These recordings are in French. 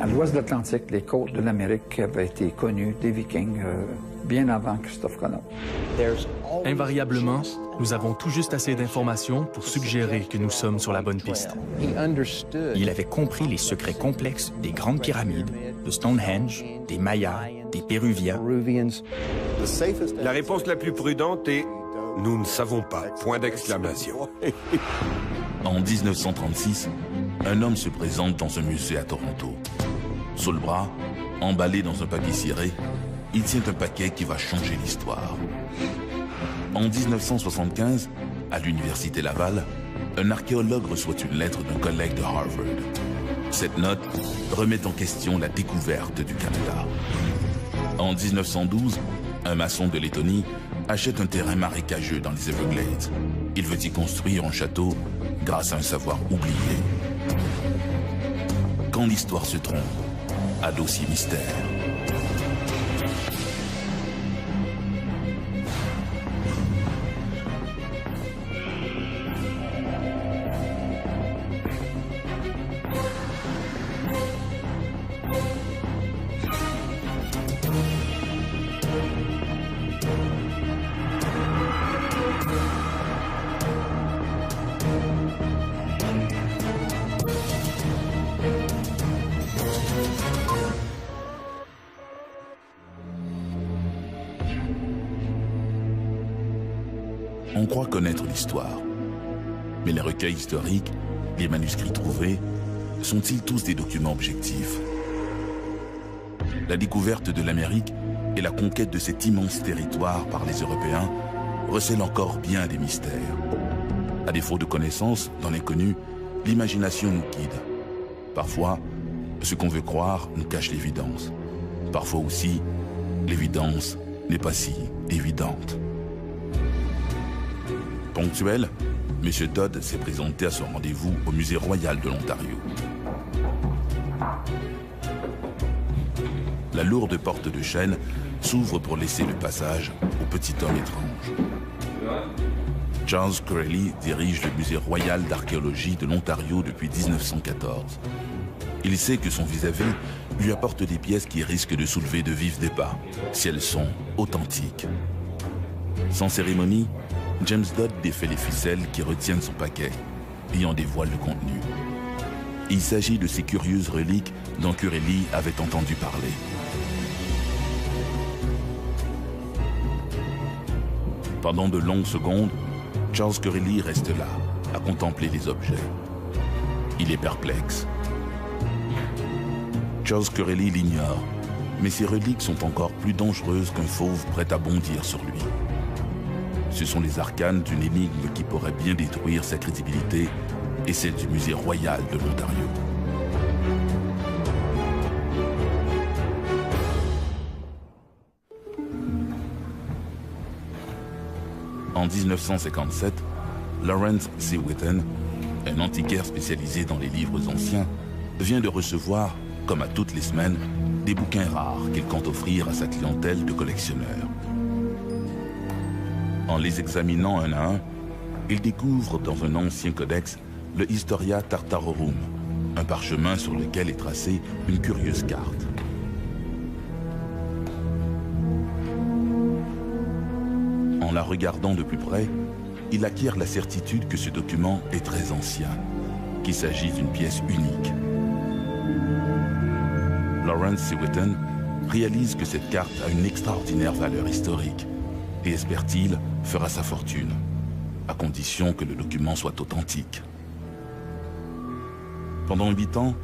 À l'ouest de l'Atlantique, les côtes de l'Amérique avaient été connues des Vikings bien avant Christophe Colomb. Invariablement, nous avons tout juste assez d'informations pour suggérer que nous sommes sur la bonne piste. Il avait compris les secrets complexes des grandes pyramides, de Stonehenge, des Mayas, des Péruviens. La réponse la plus prudente est « Nous ne savons pas ». Point d'exclamation. En 1936, un homme se présente dans un musée à Toronto. Sous le bras, emballé dans un papier ciré, il tient un paquet qui va changer l'histoire. En 1975, à l'université Laval, un archéologue reçoit une lettre d'un collègue de Harvard. Cette note remet en question la découverte du Canada. En 1912, un maçon de Lettonie achète un terrain marécageux dans les Everglades. Il veut y construire un château grâce à un savoir oublié. Quand l'histoire se trompe, à dossier mystère. On croit connaître l'histoire. Mais les recueils historiques, les manuscrits trouvés, sont-ils tous des documents objectifs? La découverte de l'Amérique et la conquête de cet immense territoire par les Européens recèlent encore bien des mystères. À défaut de connaissances dans l'inconnu, l'imagination nous guide. Parfois, ce qu'on veut croire nous cache l'évidence. Parfois aussi, l'évidence n'est pas si évidente. Ponctuel, M. Todd s'est présenté à son rendez-vous au Musée royal de l'Ontario. La lourde porte de chêne s'ouvre pour laisser le passage au petit homme étrange. Charles Corelli dirige le Musée royal d'archéologie de l'Ontario depuis 1914. Il sait que son vis-à-vis lui apporte des pièces qui risquent de soulever de vifs débats, si elles sont authentiques. Sans cérémonie, James Dodd défait les ficelles qui retiennent son paquet et en dévoile le contenu. Il s'agit de ces curieuses reliques dont Corelli avait entendu parler. Pendant de longues secondes, Charles Corelli reste là, à contempler les objets. Il est perplexe. Charles Corelli l'ignore, mais ces reliques sont encore plus dangereuses qu'un fauve prêt à bondir sur lui. Ce sont les arcanes d'une énigme qui pourrait bien détruire sa crédibilité et celle du Musée royal de l'Ontario. En 1957, Lawrence C. Whitten, un antiquaire spécialisé dans les livres anciens, vient de recevoir, comme à toutes les semaines, des bouquins rares qu'il compte offrir à sa clientèle de collectionneurs. En les examinant un à un, il découvre dans un ancien codex le Historia Tartarorum, un parchemin sur lequel est tracée une curieuse carte. En la regardant de plus près, il acquiert la certitude que ce document est très ancien, qu'il s'agit d'une pièce unique. Lawrence C. Whitten réalise que cette carte a une extraordinaire valeur historique et espère-t-il fera sa fortune, à condition que le document soit authentique. Pendant 8 ans,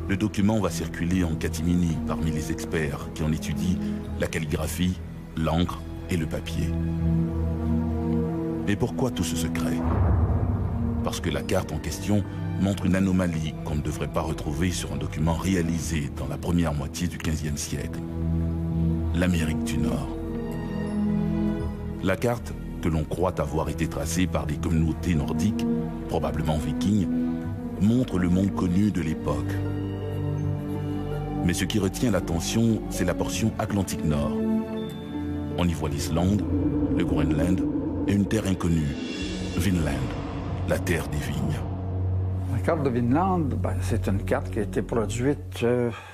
le document va circuler en catimini parmi les experts qui en étudient la calligraphie, l'encre et le papier. Et pourquoi tout ce secret? Parce que la carte en question montre une anomalie qu'on ne devrait pas retrouver sur un document réalisé dans la première moitié du XVe siècle. L'Amérique du Nord. La carte, que l'on croit avoir été tracée par des communautés nordiques, probablement vikings, montre le monde connu de l'époque. Mais ce qui retient l'attention, c'est la portion Atlantique Nord. On y voit l'Islande, le Groenland et une terre inconnue, Vinland, la terre des vignes. La carte de Vinland, c'est une carte qui a été produite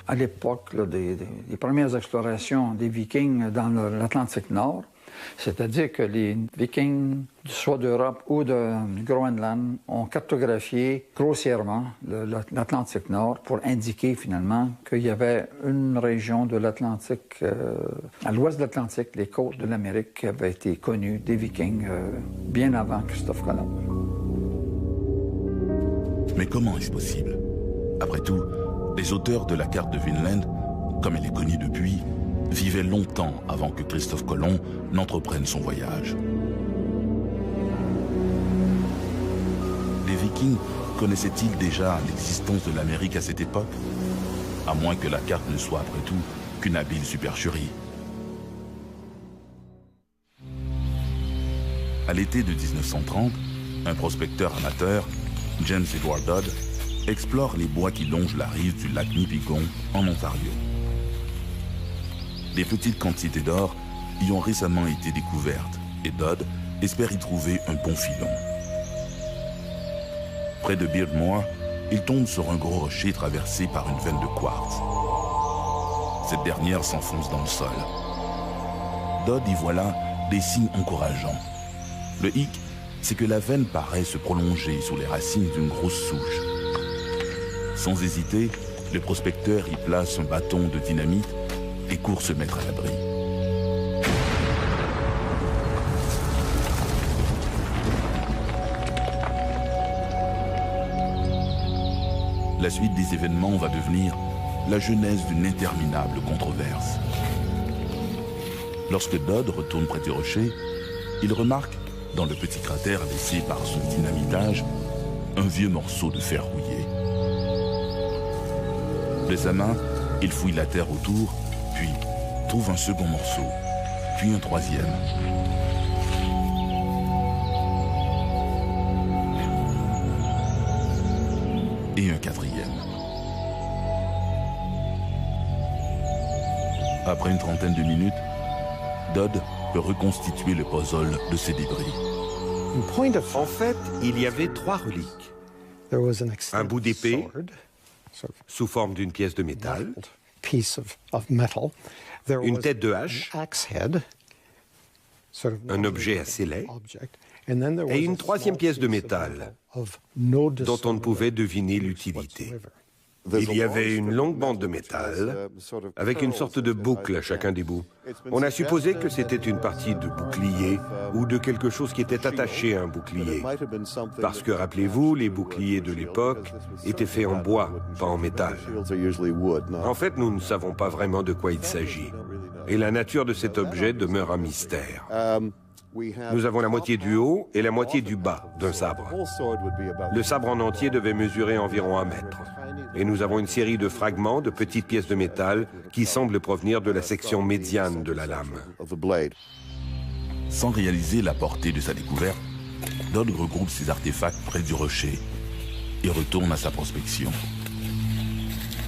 à l'époque des premières explorations des Vikings dans l'Atlantique Nord. C'est-à-dire que les Vikings, soit d'Europe ou de Groenland, ont cartographié grossièrement l'Atlantique Nord pour indiquer finalement qu'il y avait une région de l'Atlantique, à l'ouest de l'Atlantique, les côtes de l'Amérique qui avaient été connues des Vikings bien avant Christophe Colomb. Mais comment est-ce possible? Après tout, les auteurs de la carte de Vinland, comme elle est connue depuis, vivaient longtemps avant que Christophe Colomb n'entreprenne son voyage. Les Vikings connaissaient-ils déjà l'existence de l'Amérique à cette époque? À moins que la carte ne soit après tout qu'une habile supercherie. À l'été de 1930, un prospecteur amateur, James Edward Dodd, explore les bois qui longent la rive du lac Nipigon en Ontario. Des petites quantités d'or y ont récemment été découvertes et Dodd espère y trouver un bon filon. Près de Beardmore, il tombe sur un gros rocher traversé par une veine de quartz. Cette dernière s'enfonce dans le sol. Dodd y voit là des signes encourageants. Le hic, c'est que la veine paraît se prolonger sous les racines d'une grosse souche. Sans hésiter, le prospecteur y place un bâton de dynamite et court se mettre à l'abri. La suite des événements va devenir la genèse d'une interminable controverse. Lorsque Dodd retourne près du rocher, il remarque, dans le petit cratère laissé par son dynamitage, un vieux morceau de fer rouillé. De sa main, il fouille la terre autour, puis trouve un second morceau, puis un troisième. Et un quatrième. Après une trentaine de minutes, Dodd peut reconstituer le puzzle de ces débris. En fait, il y avait 3 reliques. Un bout d'épée, sous forme d'une pièce de métal, une tête de hache, un objet assez laid, et une 3e pièce de métal, dont on ne pouvait deviner l'utilité. Il y avait une longue bande de métal, avec une sorte de boucle à chacun des bouts. On a supposé que c'était une partie de bouclier ou de quelque chose qui était attaché à un bouclier. Parce que, rappelez-vous, les boucliers de l'époque étaient faits en bois, pas en métal. En fait, nous ne savons pas vraiment de quoi il s'agit. Et la nature de cet objet demeure un mystère. Nous avons la moitié du haut et la moitié du bas d'un sabre. Le sabre en entier devait mesurer environ 1 mètre. Et nous avons une série de fragments de petites pièces de métal qui semblent provenir de la section médiane de la lame. Sans réaliser la portée de sa découverte, Dodd regroupe ses artefacts près du rocher et retourne à sa prospection.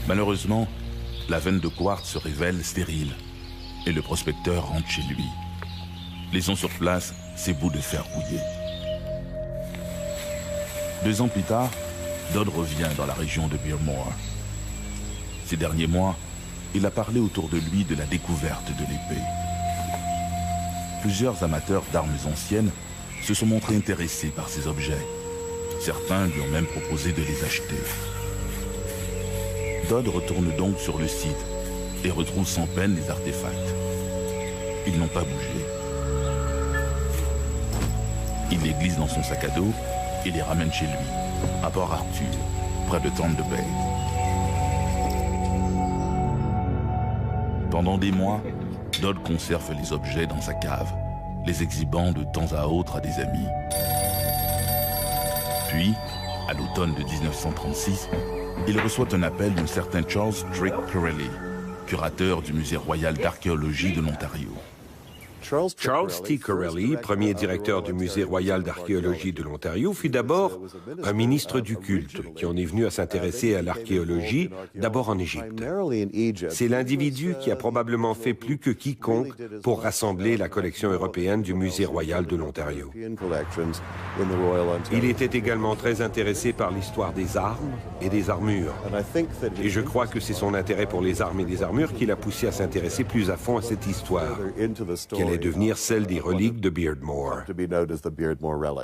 Malheureusement, la veine de quartz se révèle stérile et le prospecteur rentre chez lui, laissant sur place ses bouts de fer rouillés. 2 ans plus tard, Dodd revient dans la région de Beardmore. Ces derniers mois, il a parlé autour de lui de la découverte de l'épée. Plusieurs amateurs d'armes anciennes se sont montrés intéressés par ces objets. Certains lui ont même proposé de les acheter. Dodd retourne donc sur le site et retrouve sans peine les artefacts. Ils n'ont pas bougé. Il les glisse dans son sac à dos et les ramène chez lui, à Port Arthur, près de Thunder Bay. Pendant des mois, Dodd conserve les objets dans sa cave, les exhibant de temps à autre à des amis. Puis, à l'automne de 1936, il reçoit un appel d'un certain Charles Trick Corelli, curateur du Musée royal d'archéologie de l'Ontario. Charles T. Corelli, premier directeur du Musée royal d'archéologie de l'Ontario, fut d'abord un ministre du culte qui en est venu à s'intéresser à l'archéologie, d'abord en Égypte. C'est l'individu qui a probablement fait plus que quiconque pour rassembler la collection européenne du Musée royal de l'Ontario. Il était également très intéressé par l'histoire des armes et des armures. Et je crois que c'est son intérêt pour les armes et les armures qui l'a poussé à s'intéresser plus à fond à cette histoire, qui allait devenir celle des reliques de Beardmore.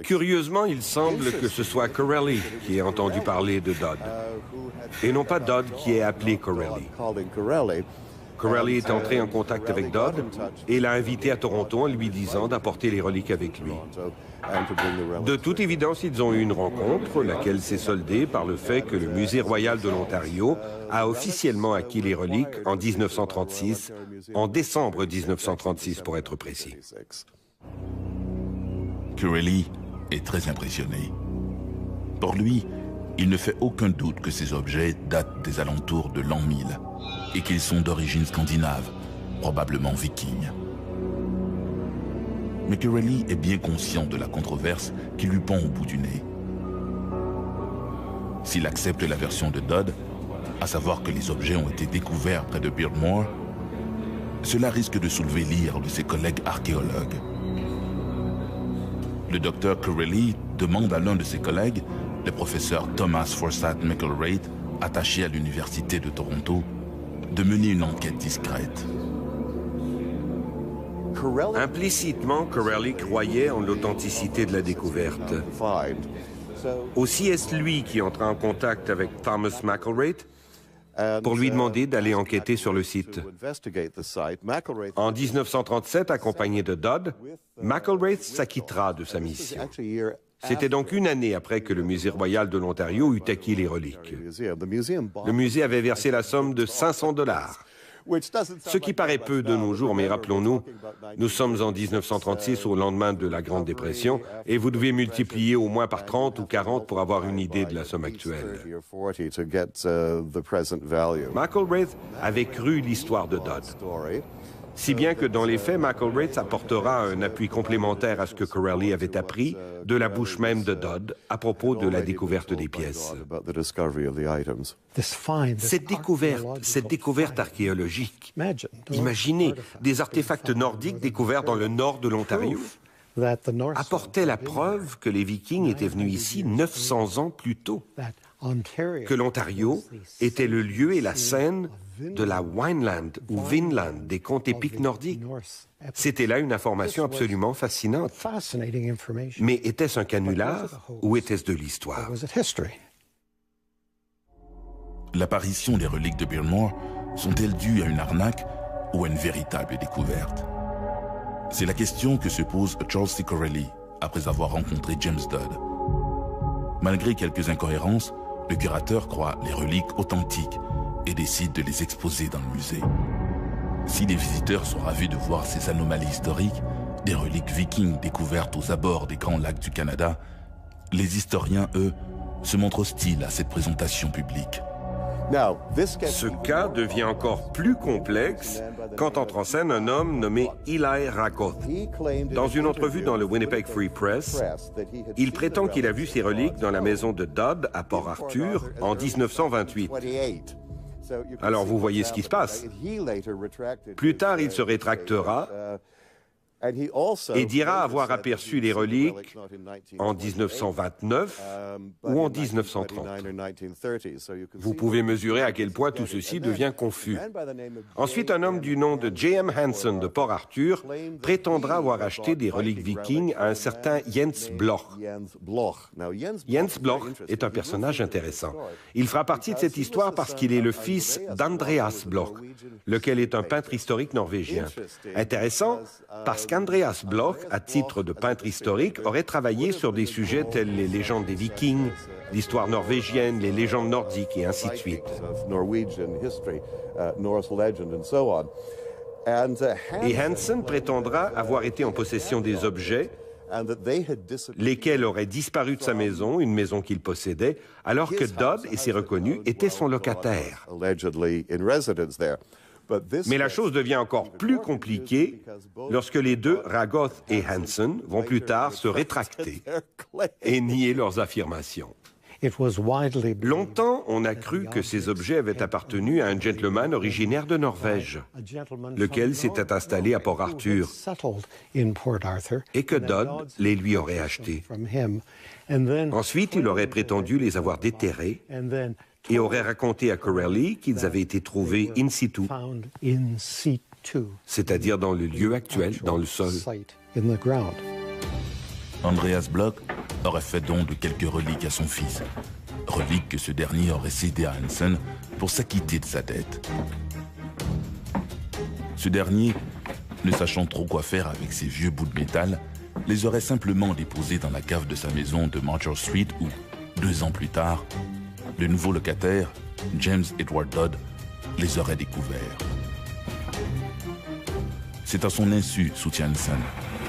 Curieusement, il semble que ce soit Corelli qui ait entendu parler de Dodd, et non pas Dodd qui ait appelé Corelli. Corelli est entré en contact avec Dodd et l'a invité à Toronto en lui disant d'apporter les reliques avec lui. De toute évidence, ils ont eu une rencontre, laquelle s'est soldée par le fait que le Musée royal de l'Ontario a officiellement acquis les reliques en 1936, en décembre 1936 pour être précis. Corelli est très impressionné. Pour lui, il ne fait aucun doute que ces objets datent des alentours de l'an 1000 et qu'ils sont d'origine scandinave, probablement viking. Mais Corelli est bien conscient de la controverse qui lui pend au bout du nez. S'il accepte la version de Dodd, à savoir que les objets ont été découverts près de Beardmore, cela risque de soulever l'ire de ses collègues archéologues. Le docteur Corelli demande à l'un de ses collègues, le professeur Thomas Forsyth McElwraith, attaché à l'Université de Toronto, de mener une enquête discrète. Implicitement, Corelli croyait en l'authenticité de la découverte. Aussi est-ce lui qui entra en contact avec Thomas McElwraith pour lui demander d'aller enquêter sur le site. En 1937, accompagné de Dodd, McElwraith s'acquittera de sa mission. C'était donc une année après que le Musée royal de l'Ontario eut acquis les reliques. Le musée avait versé la somme de 500 $, ce qui paraît peu de nos jours, mais rappelons-nous, nous sommes en 1936 au lendemain de la Grande Dépression et vous devez multiplier au moins par 30 ou 40 pour avoir une idée de la somme actuelle. McElwraith avait cru l'histoire de Dodd. Si bien que dans les faits, McElwraith apportera un appui complémentaire à ce que Corelli avait appris de la bouche même de Dodd à propos de la découverte des pièces. Cette découverte archéologique, imaginez des artefacts nordiques découverts dans le nord de l'Ontario, apportait la preuve que les Vikings étaient venus ici 900 ans plus tôt, que l'Ontario était le lieu et la scène de la Wineland ou Vinland des contes épiques nordiques. C'était là une information absolument fascinante. Mais était-ce un canular ou était-ce de l'histoire? L'apparition des reliques de Beardmore sont-elles dues à une arnaque ou à une véritable découverte? C'est la question que se pose Charles T. Corelli après avoir rencontré James Dodd. Malgré quelques incohérences, le curateur croit les reliques authentiques et décide de les exposer dans le musée. Si les visiteurs sont ravis de voir ces anomalies historiques, des reliques vikings découvertes aux abords des grands lacs du Canada, les historiens, eux, se montrent hostiles à cette présentation publique. Ce cas devient encore plus complexe quand entre en scène un homme nommé Eli Rakoth. Dans une entrevue dans le Winnipeg Free Press, il prétend qu'il a vu ces reliques dans la maison de Dodd à Port-Arthur en 1928. Alors vous voyez ce qui se passe. Plus tard, il se rétractera et dira avoir aperçu les reliques en 1929 ou en 1930. Vous pouvez mesurer à quel point tout ceci devient confus. Ensuite, un homme du nom de J.M. Hansen de Port-Arthur prétendra avoir acheté des reliques vikings à un certain Jens Bloch. Jens Bloch est un personnage intéressant. Il fera partie de cette histoire parce qu'il est le fils d'Andreas Bloch, lequel est un peintre historique norvégien. Intéressant parce qu'Andreas Bloch, à titre de peintre historique, aurait travaillé sur des sujets tels les légendes des Vikings, l'histoire norvégienne, les légendes nordiques et ainsi de suite. Et Hansen prétendra avoir été en possession des objets lesquels auraient disparu de sa maison, une maison qu'il possédait, alors que Dodd, et c'est reconnu, était son locataire. Mais la chose devient encore plus compliquée lorsque les deux, Ragoth et Hansen, vont plus tard se rétracter et nier leurs affirmations. Longtemps, on a cru que ces objets avaient appartenu à un gentleman originaire de Norvège, lequel s'était installé à Port Arthur, et que Dodd les lui aurait achetés. Ensuite, il aurait prétendu les avoir déterrés et aurait raconté à Corelli qu'ils avaient été trouvés in situ, c'est-à-dire dans le lieu actuel, dans le sol. Andreas Bloch aurait fait don de quelques reliques à son fils, reliques que ce dernier aurait cédées à Hansen pour s'acquitter de sa dette. Ce dernier, ne sachant trop quoi faire avec ces vieux bouts de métal, les aurait simplement déposés dans la cave de sa maison de Marcher Street où, 2 ans plus tard, le nouveau locataire, James Edward Dodd, les aurait découverts. C'est à son insu, soutient Hansen,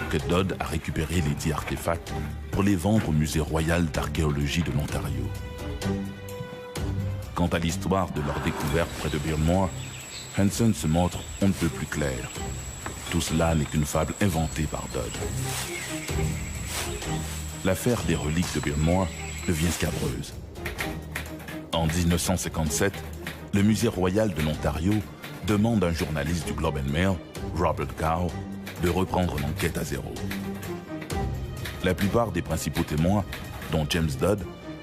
que Dodd a récupéré les 10 artefacts pour les vendre au Musée royal d'archéologie de l'Ontario. Quant à l'histoire de leur découverte près de Beardmore, Hansen se montre on ne peut plus clair. Tout cela n'est qu'une fable inventée par Dodd. L'affaire des reliques de Beardmore devient scabreuse. En 1957, le Musée royal de l'Ontario demande à un journaliste du Globe and Mail, Robert Gow, de reprendre l'enquête à zéro. La plupart des principaux témoins, dont James Dodd,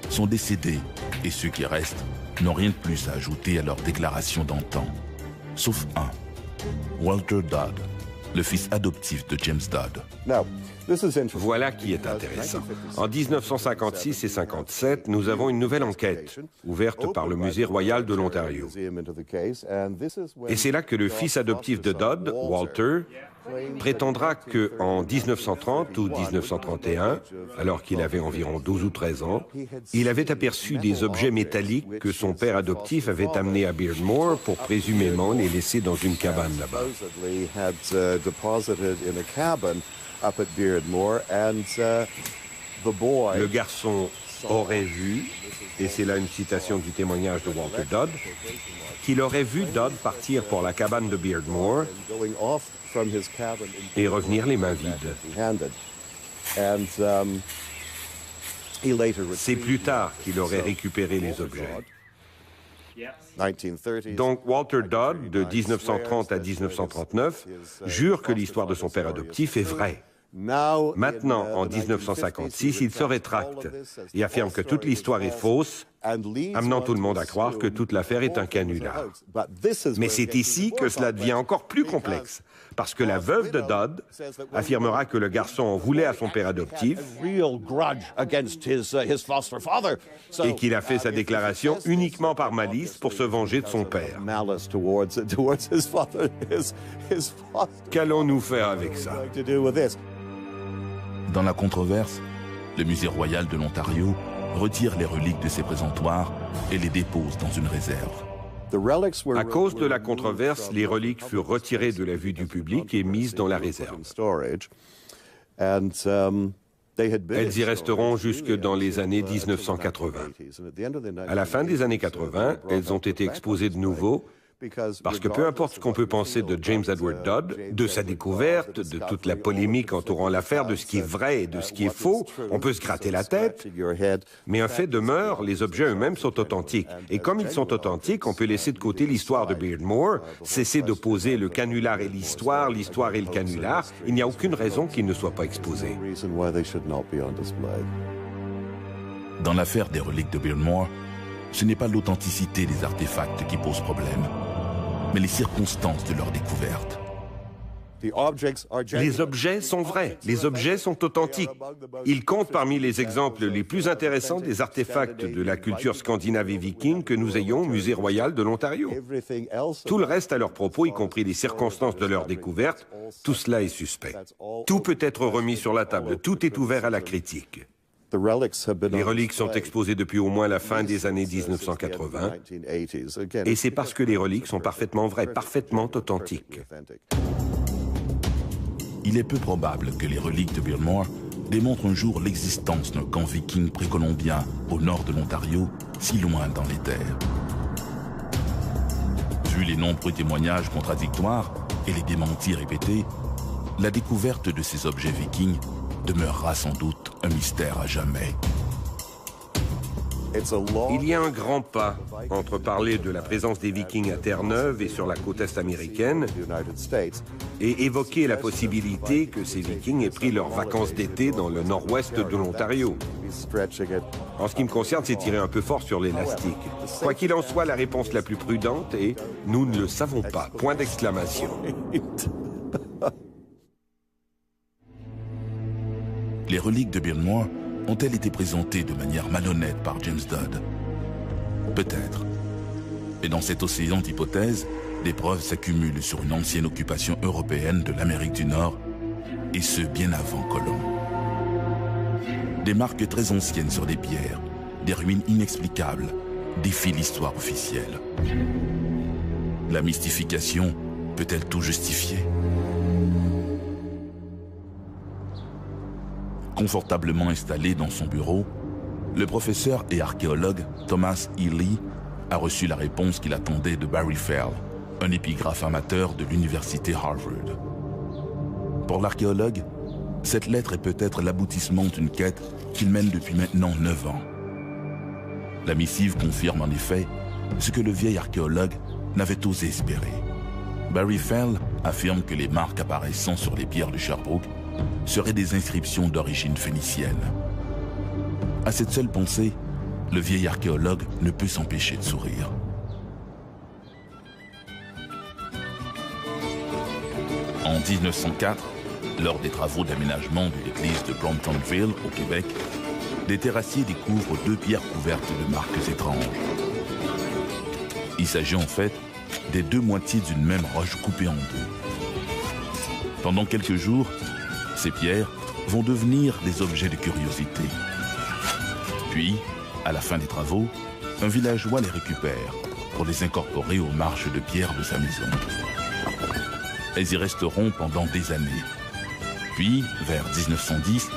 sont décédés et ceux qui restent n'ont rien de plus à ajouter à leur déclaration d'antan. Sauf un, Walter Dodd, le fils adoptif de James Dodd. Voilà qui est intéressant. En 1956 et 57, nous avons une nouvelle enquête, ouverte par le Musée royal de l'Ontario. Et c'est là que le fils adoptif de Dodd, Walter, prétendra qu'en 1930 ou 1931, alors qu'il avait environ 12 ou 13 ans, il avait aperçu des objets métalliques que son père adoptif avait amenés à Beardmore pour présumément les laisser dans une cabane là-bas. Le garçon aurait vu, et c'est là une citation du témoignage de Walter Dodd, qu'il aurait vu Dodd partir pour la cabane de Beardmore et revenir les mains vides. C'est plus tard qu'il aurait récupéré les objets. Donc Walter Dodd, de 1930 à 1939, jure que l'histoire de son père adoptif est vraie. Maintenant, en 1956, il se rétracte et affirme que toute l'histoire est fausse, amenant tout le monde à croire que toute l'affaire est un canular. Mais c'est ici que cela devient encore plus complexe, parce que la veuve de Dodd affirmera que le garçon en voulait à son père adoptif et qu'il a fait sa déclaration uniquement par malice pour se venger de son père. Qu'allons-nous faire avec ça? Dans la controverse, le Musée royal de l'Ontario retire les reliques de ses présentoirs et les dépose dans une réserve. À cause de la controverse, les reliques furent retirées de la vue du public et mises dans la réserve. Elles y resteront jusque dans les années 1980. À la fin des années 80, elles ont été exposées de nouveau, parce que peu importe ce qu'on peut penser de James Edward Dodd, de sa découverte, de toute la polémique entourant l'affaire, de ce qui est vrai et de ce qui est faux, on peut se gratter la tête, mais un fait demeure, les objets eux-mêmes sont authentiques. Et comme ils sont authentiques, on peut laisser de côté l'histoire de Beardmore, cesser d'opposer le canular et l'histoire et le canular. Il n'y a aucune raison qu'ils ne soient pas exposés. Dans l'affaire des reliques de Beardmore, ce n'est pas l'authenticité des artefacts qui pose problème, mais les circonstances de leur découverte. Les objets sont vrais, les objets sont authentiques. Ils comptent parmi les exemples les plus intéressants des artefacts de la culture scandinave et viking que nous ayons au Musée royal de l'Ontario. Tout le reste à leur propos, y compris les circonstances de leur découverte, tout cela est suspect. Tout peut être remis sur la table, tout est ouvert à la critique. Les reliques sont exposées depuis au moins la fin des années 1980, et c'est parce que les reliques sont parfaitement vraies, parfaitement authentiques. Il est peu probable que les reliques de Beardmore démontrent un jour l'existence d'un camp viking précolombien au nord de l'Ontario, si loin dans les terres. Vu les nombreux témoignages contradictoires et les démentis répétés, la découverte de ces objets vikings demeurera sans doute un mystère à jamais. Il y a un grand pas entre parler de la présence des Vikings à Terre-Neuve et sur la côte est américaine et évoquer la possibilité que ces Vikings aient pris leurs vacances d'été dans le nord-ouest de l'Ontario. En ce qui me concerne, c'est tirer un peu fort sur l'élastique. Quoi qu'il en soit, la réponse la plus prudente est « nous ne le savons pas ». Point d'exclamation. Les reliques de Bill Moore ont-elles été présentées de manière malhonnête par James Dodd? Peut-être. Et dans cet océan d'hypothèses, des preuves s'accumulent sur une ancienne occupation européenne de l'Amérique du Nord, et ce bien avant Colomb. Des marques très anciennes sur des pierres, des ruines inexplicables, défient l'histoire officielle. La mystification peut-elle tout justifier? Confortablement installé dans son bureau, le professeur et archéologue Thomas E. Lee a reçu la réponse qu'il attendait de Barry Fell, un épigraphe amateur de l'université Harvard. Pour l'archéologue, cette lettre est peut-être l'aboutissement d'une quête qu'il mène depuis maintenant 9 ans. La missive confirme en effet ce que le vieil archéologue n'avait osé espérer. Barry Fell affirme que les marques apparaissant sur les pierres de Sherbrooke seraient des inscriptions d'origine phénicienne. À cette seule pensée, le vieil archéologue ne peut s'empêcher de sourire. En 1904, lors des travaux d'aménagement de l'église de Bromptonville, au Québec, des terrassiers découvrent 2 pierres couvertes de marques étranges. Il s'agit en fait des 2 moitiés d'une même roche coupée en 2. Pendant quelques jours, ces pierres vont devenir des objets de curiosité. Puis, à la fin des travaux, un villageois les récupère pour les incorporer aux marches de pierre de sa maison. Elles y resteront pendant des années. Puis, vers 1910,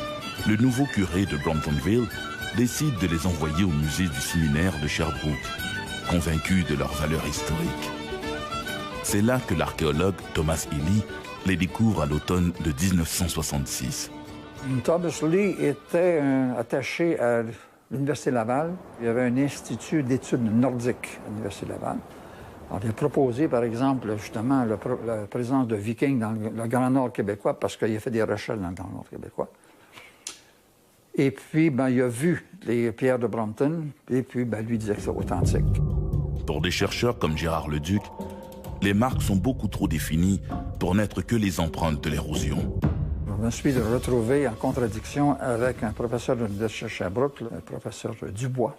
le nouveau curé de Bromptonville décide de les envoyer au musée du séminaire de Sherbrooke, convaincu de leur valeur historique. C'est là que l'archéologue Thomas E. Lee les découvre à l'automne de 1966. Thomas Lee était attaché à l'Université Laval. Il y avait un institut d'études nordiques à l'Université Laval. Alors, il a proposé, par exemple, justement, la présence de Vikings dans le Grand Nord québécois parce qu'il a fait des recherches dans le Grand Nord québécois. Et puis, il a vu les pierres de Brompton, et puis, lui disait que c'est authentique. Pour des chercheurs comme Gérard Leduc, les marques sont beaucoup trop définies pour n'être que les empreintes de l'érosion. Je me suis retrouvé en contradiction avec un professeur de l'Université de Sherbrooke, le professeur Dubois,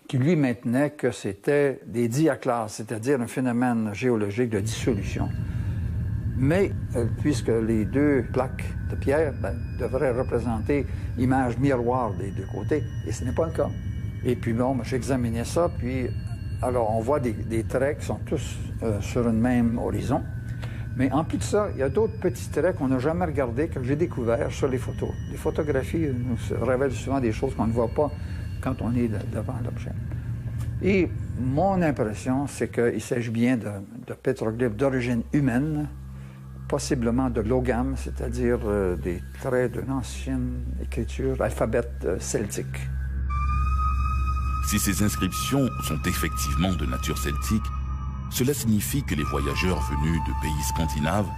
qui lui maintenait que c'était des diaclases, c'est-à-dire un phénomène géologique de dissolution. Mais puisque les 2 plaques de pierre devraient représenter l'image miroir des 2 côtés, et ce n'est pas le cas. Et puis j'examinais ça, puis alors on voit des traits qui sont tous sur un même horizon. Mais en plus de ça, il y a d'autres petits traits qu'on n'a jamais regardés, que j'ai découverts sur les photos. Les photographies nous révèlent souvent des choses qu'on ne voit pas quand on est devant l'objet. Et mon impression, c'est qu'il s'agit bien de pétroglyphes d'origine humaine, possiblement de logam, c'est-à-dire des traits d'une ancienne écriture, alphabet celtique. Si ces inscriptions sont effectivement de nature celtique, cela signifie que les voyageurs venus de pays scandinaves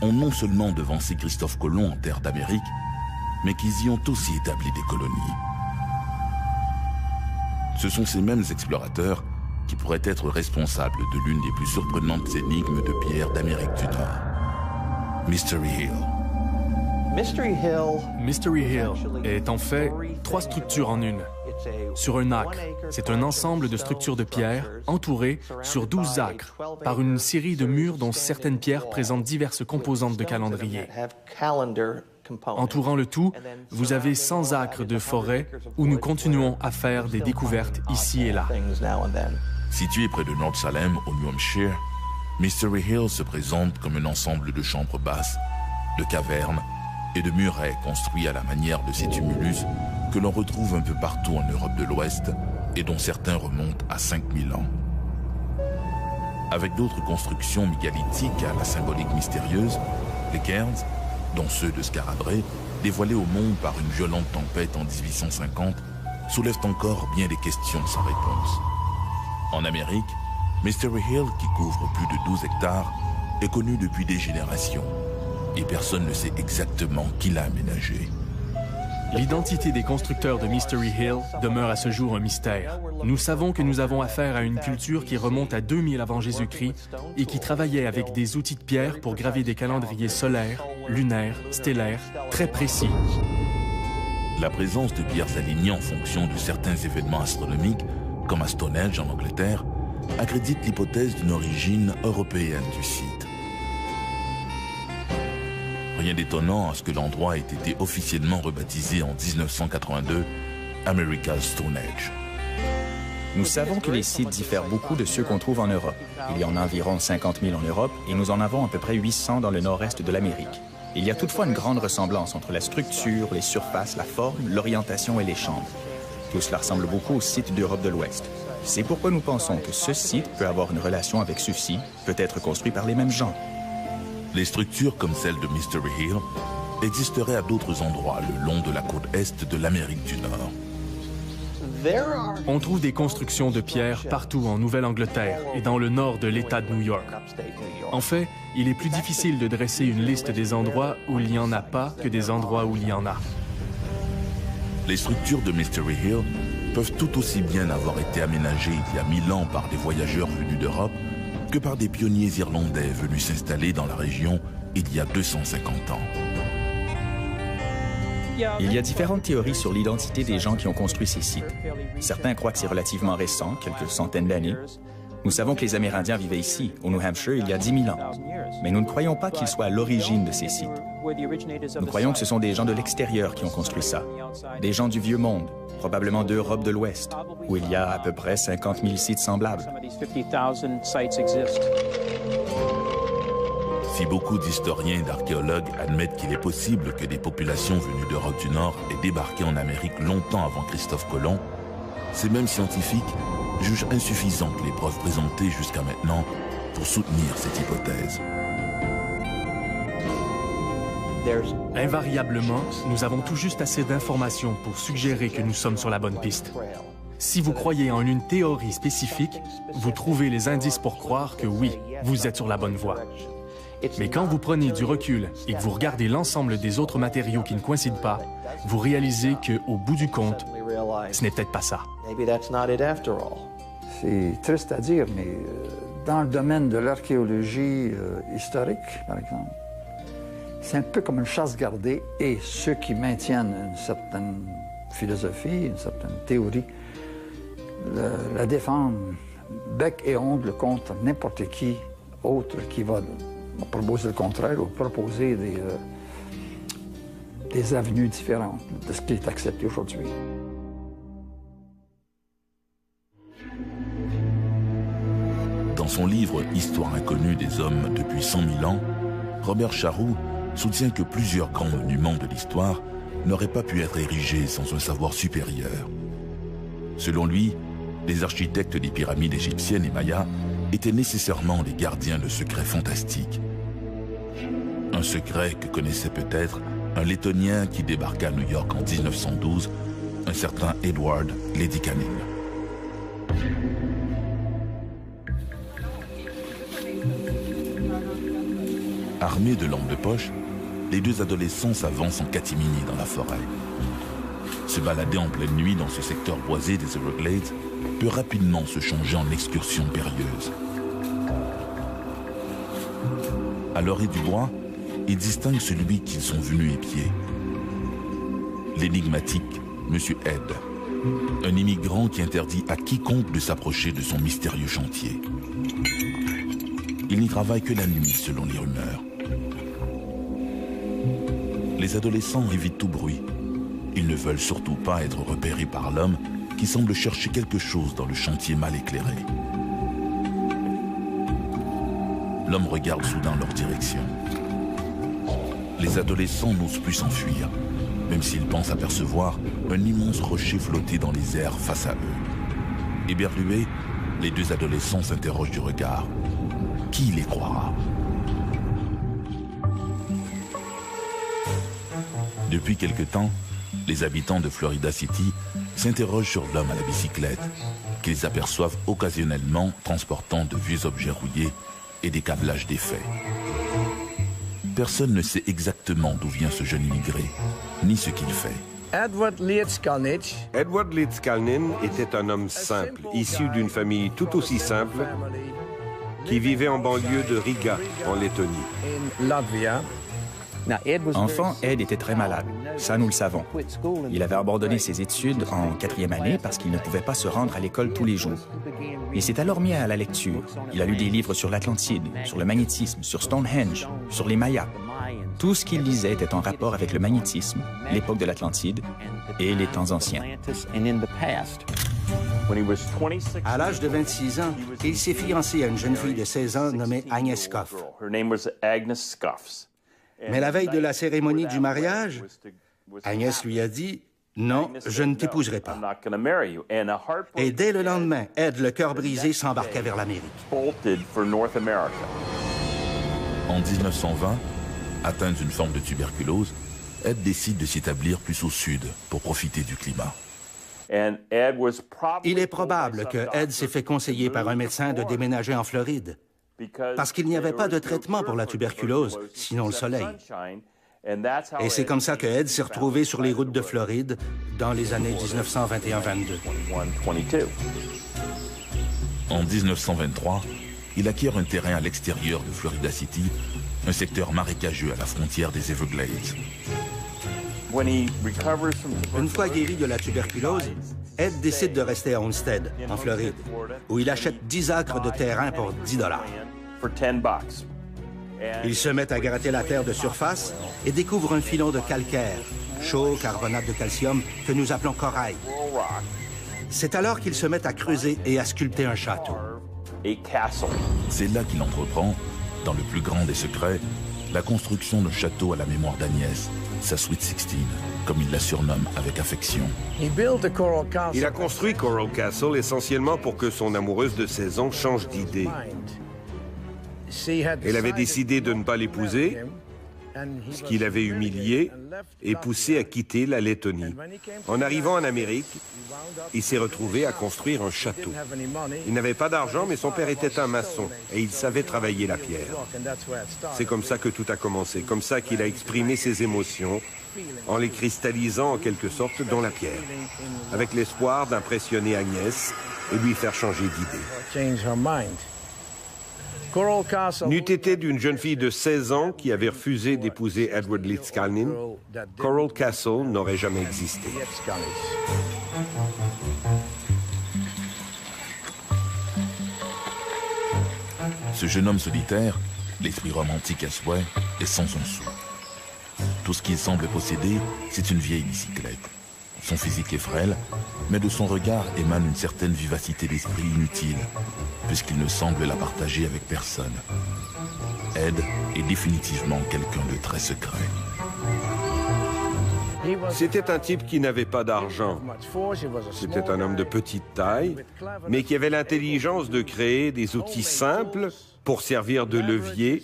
ont non seulement devancé Christophe Colomb en terre d'Amérique, mais qu'ils y ont aussi établi des colonies. Ce sont ces mêmes explorateurs qui pourraient être responsables de l'une des plus surprenantes énigmes de pierre d'Amérique du Nord. Mystery Hill. Mystery Hill est en fait 3 structures en une. Sur un acre, c'est un ensemble de structures de pierre entourées sur 12 acres par une série de murs dont certaines pierres présentent diverses composantes de calendrier. Entourant le tout, vous avez 100 acres de forêt où nous continuons à faire des découvertes ici et là. Situé près de North Salem, au New Hampshire, Mystery Hill se présente comme un ensemble de chambres basses, de cavernes et de murets construits à la manière de ces tumulus que l'on retrouve un peu partout en Europe de l'Ouest et dont certains remontent à 5000 ans. avec d'autres constructions mégalithiques à la symbolique mystérieuse, les cairns, dont ceux de Skarabrae, dévoilés au monde par une violente tempête en 1850, soulèvent encore bien des questions sans réponse. En Amérique, Mystery Hill, qui couvre plus de 12 hectares, est connu depuis des générations, et personne ne sait exactement qui l'a aménagé. L'identité des constructeurs de Mystery Hill demeure à ce jour un mystère. Nous savons que nous avons affaire à une culture qui remonte à 2000 avant Jésus-Christ et qui travaillait avec des outils de pierre pour graver des calendriers solaires, lunaires, stellaires, très précis. La présence de pierres alignées en fonction de certains événements astronomiques, comme à Stonehenge en Angleterre, accrédite l'hypothèse d'une origine européenne du site. Rien d'étonnant à ce que l'endroit ait été officiellement rebaptisé en 1982 America's Stonehenge. Nous savons que les sites diffèrent beaucoup de ceux qu'on trouve en Europe. Il y en a environ 50 000 en Europe et nous en avons à peu près 800 dans le nord-est de l'Amérique. Il y a toutefois une grande ressemblance entre la structure, les surfaces, la forme, l'orientation et les chambres. Tout cela ressemble beaucoup aux sites d'Europe de l'Ouest. C'est pourquoi nous pensons que ce site peut avoir une relation avec ceux-ci, peut être construit par les mêmes gens. Les structures comme celle de Mystery Hill existeraient à d'autres endroits le long de la côte est de l'Amérique du Nord. On trouve des constructions de pierre partout en Nouvelle-Angleterre et dans le nord de l'État de New York. En fait, il est plus difficile de dresser une liste des endroits où il n'y en a pas que des endroits où il y en a. Les structures de Mystery Hill peuvent tout aussi bien avoir été aménagées il y a 1000 ans par des voyageurs venus d'Europe que par des pionniers irlandais venus s'installer dans la région il y a 250 ans. Il y a différentes théories sur l'identité des gens qui ont construit ces sites. Certains croient que c'est relativement récent, quelques centaines d'années. Nous savons que les Amérindiens vivaient ici, au New Hampshire, il y a 10 000 ans. Mais nous ne croyons pas qu'ils soient à l'origine de ces sites. Nous croyons que ce sont des gens de l'extérieur qui ont construit ça. Des gens du Vieux Monde, probablement d'Europe de l'Ouest, où il y a à peu près 50 000 sites semblables. Si beaucoup d'historiens et d'archéologues admettent qu'il est possible que des populations venues d'Europe du Nord aient débarqué en Amérique longtemps avant Christophe Colomb, ces mêmes scientifiques jugent insuffisantes les preuves présentées jusqu'à maintenant pour soutenir cette hypothèse. Invariablement, nous avons tout juste assez d'informations pour suggérer que nous sommes sur la bonne piste. Si vous croyez en une théorie spécifique, vous trouvez les indices pour croire que oui, vous êtes sur la bonne voie. Mais quand vous prenez du recul et que vous regardez l'ensemble des autres matériaux qui ne coïncident pas, vous réalisez qu'au bout du compte, ce n'est peut-être pas ça. C'est triste à dire, mais dans le domaine de l'archéologie historique, par exemple, c'est un peu comme une chasse gardée et ceux qui maintiennent une certaine philosophie, une certaine théorie, la défendent bec et ongle contre n'importe qui autre qui va proposer le contraire ou proposer des avenues différentes de ce qui est accepté aujourd'hui. Dans son livre « Histoire inconnue des hommes depuis 100 000 ans », Robert Charroux soutient que plusieurs grands monuments de l'histoire n'auraient pas pu être érigés sans un savoir supérieur. Selon lui, les architectes des pyramides égyptiennes et mayas étaient nécessairement les gardiens de secrets fantastiques. Un secret que connaissait peut-être un Lettonien qui débarqua à New York en 1912, un certain Edward Ledikanen. Armés de lampes de poche, les deux adolescents s'avancent en catimini dans la forêt. Se balader en pleine nuit dans ce secteur boisé des Everglades peut rapidement se changer en excursion périlleuse. À l'orée du bois, ils distinguent celui qu'ils sont venus épier. L'énigmatique Monsieur Ed, un immigrant qui interdit à quiconque de s'approcher de son mystérieux chantier. Il n'y travaille que la nuit, selon les rumeurs. Les adolescents évitent tout bruit. Ils ne veulent surtout pas être repérés par l'homme qui semble chercher quelque chose dans le chantier mal éclairé. L'homme regarde soudain leur direction. Les adolescents n'osent plus s'enfuir, même s'ils pensent apercevoir un immense rocher flotter dans les airs face à eux. Éberlués, les deux adolescents s'interrogent du regard. qui les croira? Depuis quelque temps, les habitants de Florida City s'interrogent sur l'homme à la bicyclette, qu'ils aperçoivent occasionnellement transportant de vieux objets rouillés et des câblages défaits. Personne ne sait exactement d'où vient ce jeune immigré, ni ce qu'il fait. Edward Leeds Kalnin était un homme simple, issu d'une famille tout aussi simple, qui vivait en banlieue de Riga, en Lettonie. Enfant, Ed était très malade. Ça, nous le savons. Il avait abandonné ses études en 4e année parce qu'il ne pouvait pas se rendre à l'école tous les jours. Il s'est alors mis à la lecture. Il a lu des livres sur l'Atlantide, sur le magnétisme, sur Stonehenge, sur les Mayas. Tout ce qu'il lisait était en rapport avec le magnétisme, l'époque de l'Atlantide et les temps anciens. À l'âge de 26 ans, il s'est fiancé à une jeune fille de 16 ans nommée Agnes Scoff. Mais la veille de la cérémonie du mariage, Agnès lui a dit « Non, je ne t'épouserai pas ». Et dès le lendemain, Ed, le cœur brisé, s'embarqua vers l'Amérique. En 1920, atteint d'une forme de tuberculose, Ed décide de s'établir plus au sud pour profiter du climat. Il est probable que Ed s'est fait conseiller par un médecin de déménager en Floride, parce qu'il n'y avait pas de traitement pour la tuberculose, sinon le soleil. Et c'est comme ça que Ed s'est retrouvé sur les routes de Floride dans les années 1921-22. En 1923, il acquiert un terrain à l'extérieur de Florida City, un secteur marécageux à la frontière des Everglades. Une fois guéri de la tuberculose, Ed décide de rester à Homestead, en Floride, où il achète 10 acres de terrain pour 10 $. Il se met à gratter la terre de surface et découvre un filon de calcaire, chaud, carbonate de calcium, que nous appelons corail. C'est alors qu'il se met à creuser et à sculpter un château. C'est là qu'il entreprend, dans le plus grand des secrets, la construction d'un château à la mémoire d'Agnès, sa Sweet 16, comme il la surnomme avec affection. Il a construit Coral Castle essentiellement pour que son amoureuse de 16 ans change d'idée. Elle avait décidé de ne pas l'épouser, ce qui l'avait humilié et poussé à quitter la Lettonie. En arrivant en Amérique, il s'est retrouvé à construire un château. Il n'avait pas d'argent, mais son père était un maçon et il savait travailler la pierre. C'est comme ça que tout a commencé, comme ça qu'il a exprimé ses émotions en les cristallisant en quelque sorte dans la pierre, avec l'espoir d'impressionner Agnès et lui faire changer d'idée. N'eût été d'une jeune fille de 16 ans qui avait refusé d'épouser Edward Leeds Kalnin, Coral Castle n'aurait jamais existé. Ce jeune homme solitaire, l'esprit romantique à souhait, est sans un sou. Tout ce qu'il semble posséder, c'est une vieille bicyclette. Son physique est frêle, mais de son regard émane une certaine vivacité d'esprit inutile, puisqu'il ne semble la partager avec personne. Ed est définitivement quelqu'un de très secret. C'était un type qui n'avait pas d'argent. C'était un homme de petite taille, mais qui avait l'intelligence de créer des outils simples pour servir de levier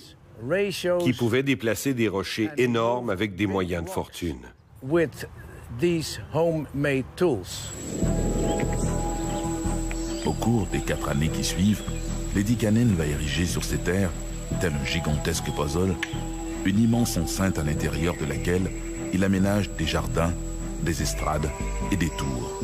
qui pouvaient déplacer des rochers énormes avec des moyens de fortune. Au cours des 4 années qui suivent, Lady Cannon va ériger sur ses terres, tel un gigantesque puzzle, une immense enceinte à l'intérieur de laquelle il aménage des jardins, des estrades et des tours.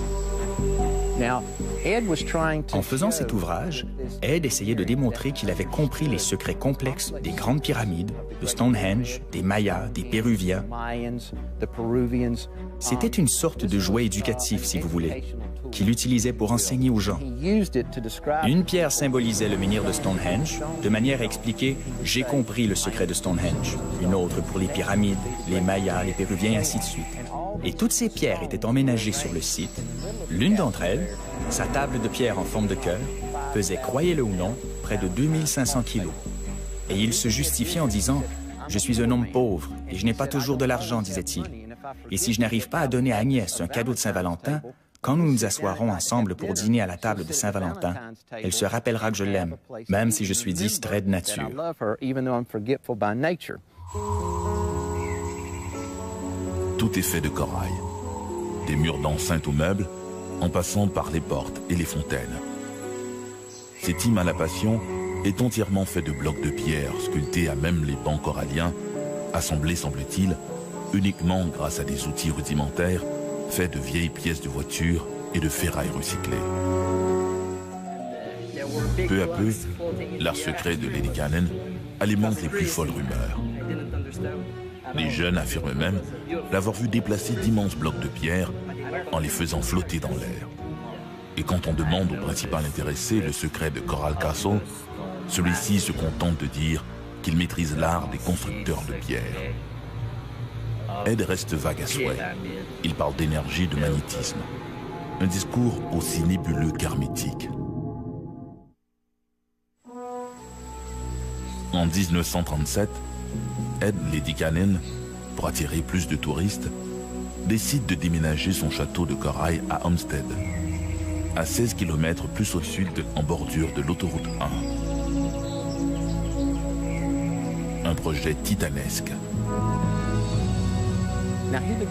En faisant cet ouvrage, Ed essayait de démontrer qu'il avait compris les secrets complexes des grandes pyramides, de Stonehenge, des Mayas, des Péruviens. C'était une sorte de jouet éducatif, si vous voulez, qu'il utilisait pour enseigner aux gens. Une pierre symbolisait le menhir de Stonehenge, de manière à expliquer « j'ai compris le secret de Stonehenge », une autre pour les pyramides, les Mayas, les Péruviens, et ainsi de suite. Et toutes ces pierres étaient emménagées sur le site. L'une d'entre elles, sa table de pierre en forme de cœur, pesait, croyez-le ou non, près de 2500 kilos. Et il se justifiait en disant « Je suis un homme pauvre et je n'ai pas toujours de l'argent, disait-il. Et si je n'arrive pas à donner à Agnès un cadeau de Saint-Valentin, Quand nous nous asseoirons ensemble pour dîner à la table de Saint-Valentin, elle se rappellera que je l'aime, même si je suis distrait de nature. Tout est fait de corail. Des murs d'enceinte aux meubles, en passant par les portes et les fontaines. Cet hymne à la passion est entièrement fait de blocs de pierre sculptés à même les bancs coralliens, assemblés, semble-t-il, uniquement grâce à des outils rudimentaires faits de vieilles pièces de voiture et de ferrailles recyclées. Peu à peu, l'art secret de Lady Cannon alimente les plus folles rumeurs. Les jeunes affirment même l'avoir vu déplacer d'immenses blocs de pierre en les faisant flotter dans l'air. Et quand on demande au principal intéressé le secret de Coral Castle, celui-ci se contente de dire qu'il maîtrise l'art des constructeurs de pierre. Ed reste vague à souhait. Il parle d'énergie et de magnétisme. Un discours aussi nébuleux qu'hermétique. En 1937, Ed Lady Cannon, pour attirer plus de touristes, décide de déménager son château de corail à Homestead, à 16 km plus au sud en bordure de l'autoroute 1. Un projet titanesque.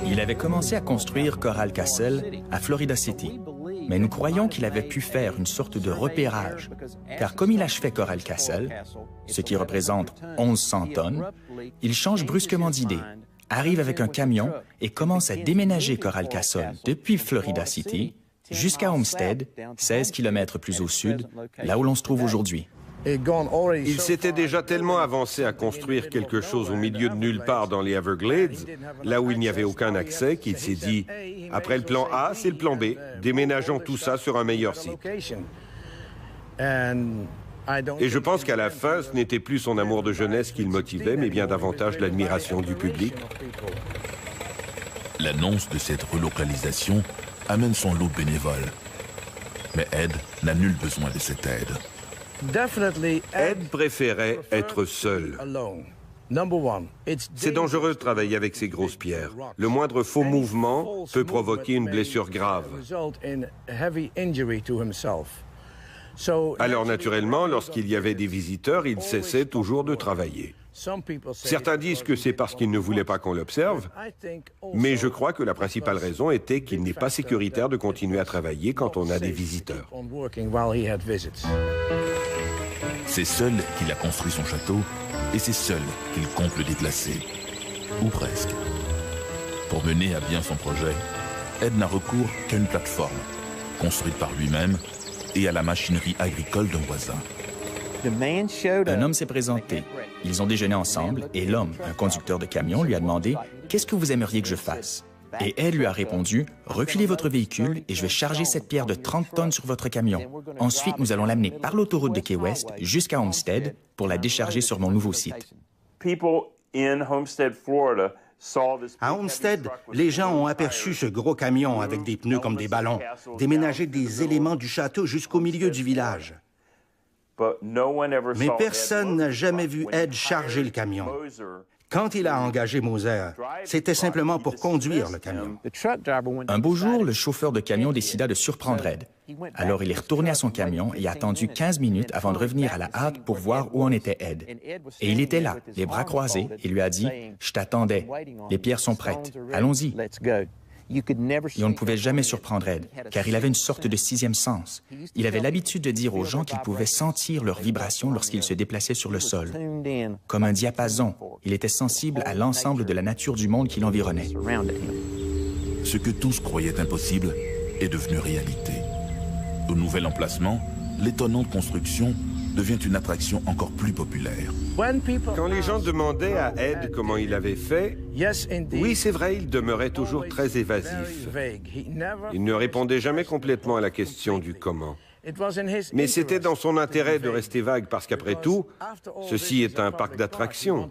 Il avait commencé à construire Coral Castle à Florida City, mais nous croyons qu'il avait pu faire une sorte de repérage, car comme il achevait Coral Castle, ce qui représente 1100 tonnes, il change brusquement d'idée, arrive avec un camion et commence à déménager Coral Castle depuis Florida City jusqu'à Homestead, 16 km plus au sud, là où l'on se trouve aujourd'hui. Il s'était déjà tellement avancé à construire quelque chose au milieu de nulle part dans les Everglades, là où il n'y avait aucun accès, qu'il s'est dit « Après le plan A, c'est le plan B. Déménageons tout ça sur un meilleur site. » Et je pense qu'à la fin, ce n'était plus son amour de jeunesse qui le motivait, mais bien davantage l'admiration du public. L'annonce de cette relocalisation amène son lot de bénévoles. Mais Ed n'a nul besoin de cette aide. Ed préférait être seul. C'est dangereux de travailler avec ces grosses pierres. Le moindre faux mouvement peut provoquer une blessure grave. Alors naturellement, lorsqu'il y avait des visiteurs, il cessait toujours de travailler. Certains disent que c'est parce qu'il ne voulait pas qu'on l'observe, mais je crois que la principale raison était qu'il n'est pas sécuritaire de continuer à travailler quand on a des visiteurs. C'est seul qu'il a construit son château et c'est seul qu'il compte le déplacer. Ou presque. Pour mener à bien son projet, Ed n'a recours qu'à une plateforme, construite par lui-même et à la machinerie agricole d'un voisin. Un homme s'est présenté. Ils ont déjeuné ensemble et l'homme, un conducteur de camion, lui a demandé « Qu'est-ce que vous aimeriez que je fasse ?» Et Ed lui a répondu « Reculez votre véhicule et je vais charger cette pierre de 30 tonnes sur votre camion. Ensuite, nous allons l'amener par l'autoroute de Key West jusqu'à Homestead pour la décharger sur mon nouveau site. » À Homestead, les gens ont aperçu ce gros camion avec des pneus comme des ballons, déménager des éléments du château jusqu'au milieu du village. Mais personne n'a jamais vu Ed charger le camion. Quand il a engagé Moser, c'était simplement pour conduire le camion. Un beau jour, le chauffeur de camion décida de surprendre Ed. Alors il est retourné à son camion et a attendu 15 minutes avant de revenir à la hâte pour voir où en était Ed. Et il était là, les bras croisés, et lui a dit « Je t'attendais. Les pierres sont prêtes. Allons-y. » Et on ne pouvait jamais surprendre Ed, car il avait une sorte de sixième sens. Il avait l'habitude de dire aux gens qu'ils pouvaient sentir leurs vibrations lorsqu'ils se déplaçaient sur le sol. Comme un diapason, il était sensible à l'ensemble de la nature du monde qui l'environnait. Ce que tous croyaient impossible est devenu réalité. Au nouvel emplacement, l'étonnante construction devient une attraction encore plus populaire. Quand les gens demandaient à Ed comment il avait fait, oui, c'est vrai, il demeurait toujours très évasif. Il ne répondait jamais complètement à la question du comment. Mais c'était dans son intérêt de rester vague parce qu'après tout, ceci est un parc d'attractions.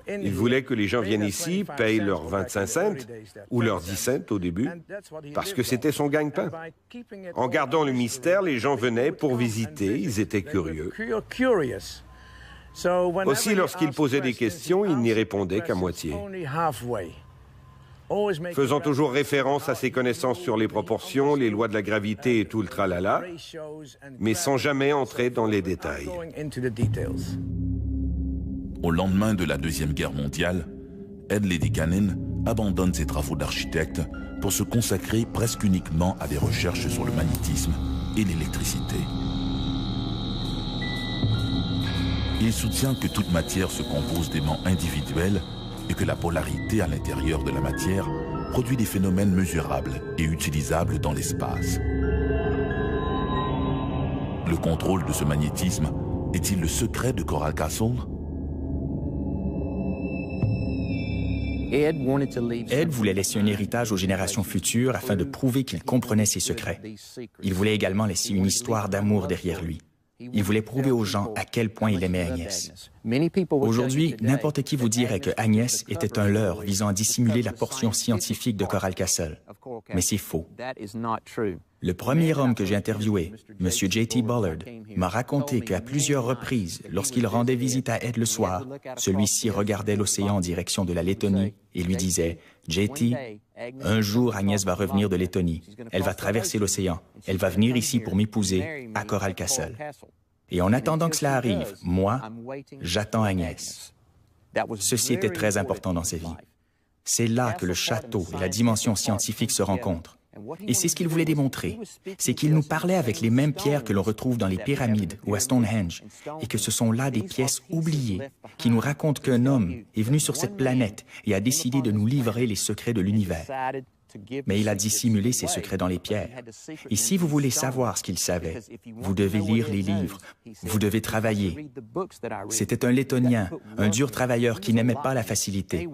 Il voulait que les gens viennent ici, payent leurs 25 cents ou leurs 10 cents au début, parce que c'était son gagne-pain. En gardant le mystère, les gens venaient pour visiter, ils étaient curieux. Aussi, lorsqu'il posait des questions, il n'y répondait qu'à moitié. faisant toujours référence à ses connaissances sur les proportions, les lois de la gravité et tout le tralala, mais sans jamais entrer dans les détails. Au lendemain de la Deuxième Guerre mondiale, Ed Ledikainen abandonne ses travaux d'architecte pour se consacrer presque uniquement à des recherches sur le magnétisme et l'électricité. Il soutient que toute matière se compose d'aimants individuels et que la polarité à l'intérieur de la matière produit des phénomènes mesurables et utilisables dans l'espace. Le contrôle de ce magnétisme est-il le secret de Coral Castle? Ed voulait laisser un héritage aux générations futures afin de prouver qu'il comprenait ses secrets. Il voulait également laisser une histoire d'amour derrière lui. Il voulait prouver aux gens à quel point il aimait Agnès. Aujourd'hui, n'importe qui vous dirait que Agnès était un leurre visant à dissimuler la portion scientifique de Coral Castle. Mais c'est faux. Le premier homme que j'ai interviewé, M. J.T. Bullard, m'a raconté qu'à plusieurs reprises, lorsqu'il rendait visite à Ed le soir, celui-ci regardait l'océan en direction de la Lettonie et lui disait « J.T., un jour Agnès va revenir de Lettonie. Elle va traverser l'océan. Elle va venir ici pour m'épouser à Coral Castle. Et en attendant que cela arrive, moi, j'attends Agnès. » Ceci était très important dans sa vie. C'est là que le château et la dimension scientifique se rencontrent. Et c'est ce qu'il voulait démontrer, c'est qu'il nous parlait avec les mêmes pierres que l'on retrouve dans les pyramides ou à Stonehenge, et que ce sont là des pièces oubliées qui nous racontent qu'un homme est venu sur cette planète et a décidé de nous livrer les secrets de l'univers. Mais il a dissimulé ses secrets dans les pierres. Et si vous voulez savoir ce qu'il savait, vous devez lire les livres, vous devez travailler. C'était un Lettonien, un dur travailleur qui n'aimait pas la facilité.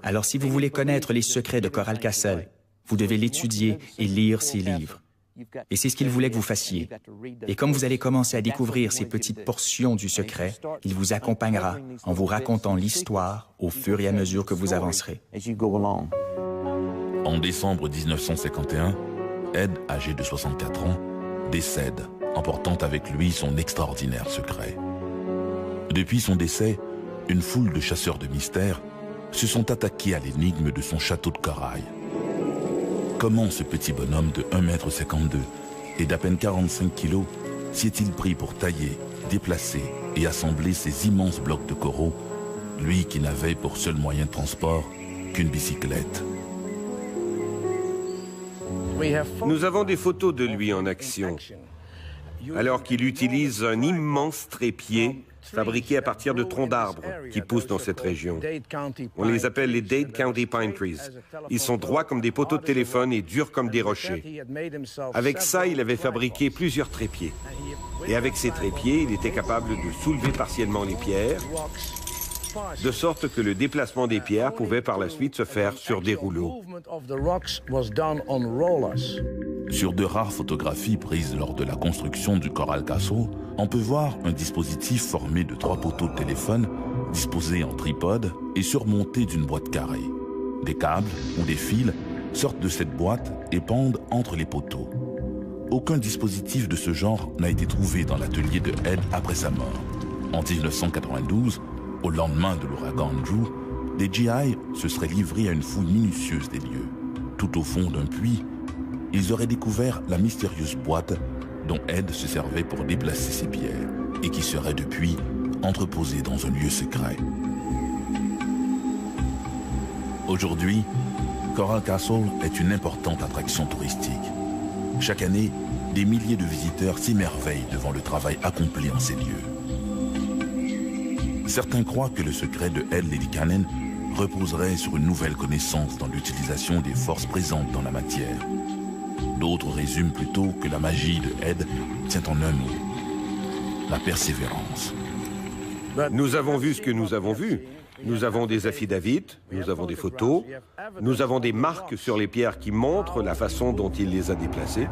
Alors si vous voulez connaître les secrets de Coral Castle, vous devez l'étudier et lire ses livres. Et c'est ce qu'il voulait que vous fassiez. Et comme vous allez commencer à découvrir ces petites portions du secret, il vous accompagnera en vous racontant l'histoire au fur et à mesure que vous avancerez. En décembre 1951, Ed, âgé de 64 ans, décède, emportant avec lui son extraordinaire secret. Depuis son décès, une foule de chasseurs de mystères se sont attaqués à l'énigme de son château de corail. Comment ce petit bonhomme de 1,52 m et d'à peine 45 kg s'y est-il pris pour tailler, déplacer et assembler ces immenses blocs de coraux, lui qui n'avait pour seul moyen de transport qu'une bicyclette? Nous avons des photos de lui en action, alors qu'il utilise un immense trépied fabriqué à partir de troncs d'arbres qui poussent dans cette région. On les appelle les Dade County Pine Trees. Ils sont droits comme des poteaux de téléphone et durs comme des rochers. Avec ça, il avait fabriqué plusieurs trépieds. Et avec ces trépieds, il était capable de soulever partiellement les pierres, de sorte que le déplacement des pierres pouvait par la suite se faire sur des rouleaux. Sur de rares photographies prises lors de la construction du Coral Castle, on peut voir un dispositif formé de 3 poteaux de téléphone disposés en tripode et surmontés d'une boîte carrée. Des câbles ou des fils sortent de cette boîte et pendent entre les poteaux. Aucun dispositif de ce genre n'a été trouvé dans l'atelier de Ed après sa mort. En 1992, au lendemain de l'ouragan Andrew, des GI se seraient livrés à une fouille minutieuse des lieux. Tout au fond d'un puits, ils auraient découvert la mystérieuse boîte dont Ed se servait pour déplacer ses pierres et qui serait depuis entreposée dans un lieu secret. Aujourd'hui, Coral Castle est une importante attraction touristique. Chaque année, des milliers de visiteurs s'émerveillent devant le travail accompli en ces lieux. Certains croient que le secret de Ed Ledikainen reposerait sur une nouvelle connaissance dans l'utilisation des forces présentes dans la matière. D'autres résument plutôt que la magie de Ed tient en un mot: la persévérance. Nous avons vu ce que nous avons vu. Nous avons des affidavits, nous avons des photos, nous avons des marques sur les pierres qui montrent la façon dont il les a déplacées.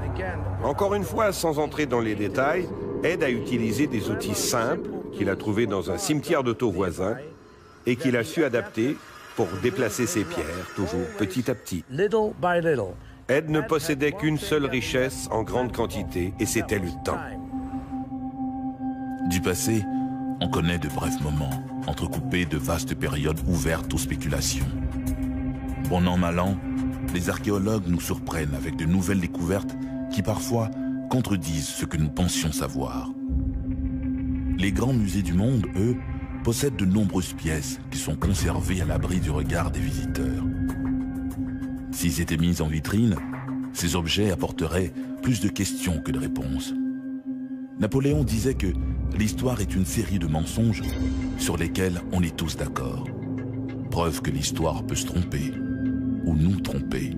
Encore une fois, sans entrer dans les détails, Ed a utilisé des outils simples qu'il a trouvés dans un cimetière de taux voisin et qu'il a su adapter pour déplacer ses pierres, toujours petit à petit. Ed ne possédait qu'une seule richesse en grande quantité, et c'était le temps. Du passé, on connaît de brefs moments, entrecoupés de vastes périodes ouvertes aux spéculations. Bon an, mal an, les archéologues nous surprennent avec de nouvelles découvertes qui parfois contredisent ce que nous pensions savoir. Les grands musées du monde, eux, possèdent de nombreuses pièces qui sont conservées à l'abri du regard des visiteurs. S'ils étaient mis en vitrine, ces objets apporteraient plus de questions que de réponses. Napoléon disait que l'histoire est une série de mensonges sur lesquels on est tous d'accord. Preuve que l'histoire peut se tromper ou nous tromper.